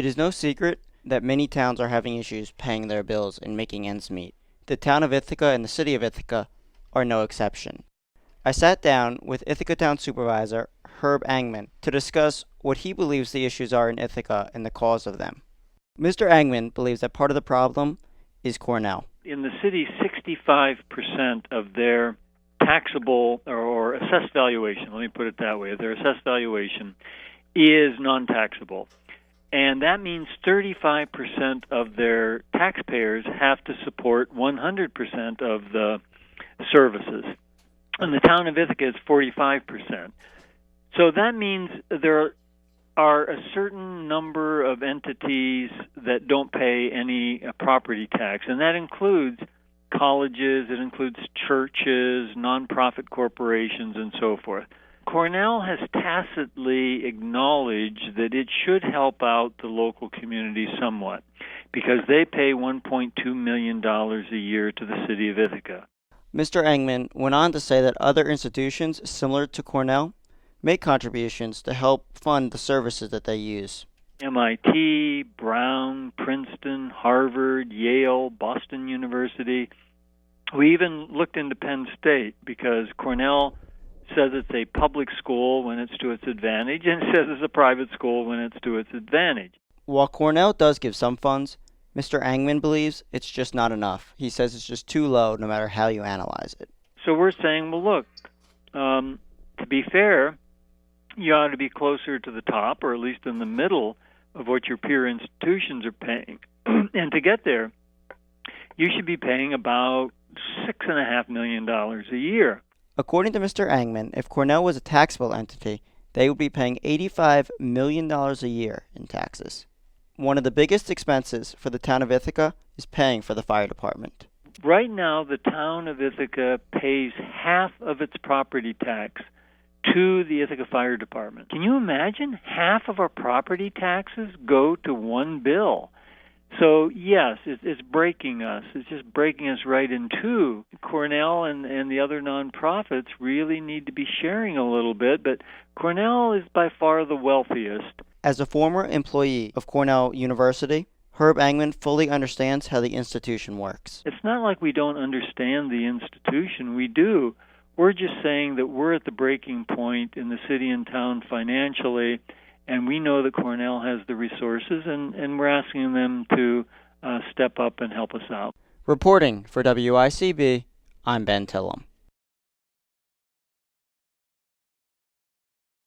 It is no secret that many towns are having issues paying their bills and making ends meet. The town of Ithaca and the city of Ithaca are no exception. I sat down with Ithaca Town Supervisor Herb Engman to discuss what he believes the issues are in Ithaca and the cause of them. Mr. Engman believes that part of the problem is Cornell. In the city, 65% of their taxable or assessed valuation, let me put it that way, their assessed valuation is non-taxable. And that means 35% of their taxpayers have to support 100% of the services. And the town of Ithaca is 45%. So that means there are a certain number of entities that don't pay any property tax, and that includes colleges, it includes churches, nonprofit corporations, and so forth. Cornell has tacitly acknowledged that it should help out the local community somewhat because they pay $1.2 million a year to the city of Ithaca. Mr. Engman went on to say that other institutions similar to Cornell make contributions to help fund the services that they use. MIT, Brown, Princeton, Harvard, Yale, Boston University. We even looked into Penn State because Cornell says it's a public school when it's to its advantage and says it's a private school when it's to its advantage. While Cornell does give some funds, Mr. Engman believes it's just not enough. He says it's just too low no matter how you analyze it. So we're saying, well, look, to be fair, you ought to be closer to the top or at least in the middle of what your peer institutions are paying. And to get there, you should be paying about $6.5 million a year. According to Mr. Engman, if Cornell was a taxable entity, they would be paying $85 million a year in taxes. One of the biggest expenses for the town of Ithaca is paying for the fire department. Right now, the town of Ithaca pays half of its property tax to the Ithaca Fire Department. Can you imagine? Half of our property taxes go to one bill. So, yes, it's breaking us. It's just breaking us right in two. Cornell and the other nonprofits really need to be sharing a little bit, but Cornell is by far the wealthiest. As a former employee of Cornell University, Herb Engman fully understands how the institution works. It's not like we don't understand the institution. We do. We're just saying that we're at the breaking point in the city and town financially, and we know that Cornell has the resources, and we're asking them to step up and help us out. Reporting for WICB, I'm Ben Tillum.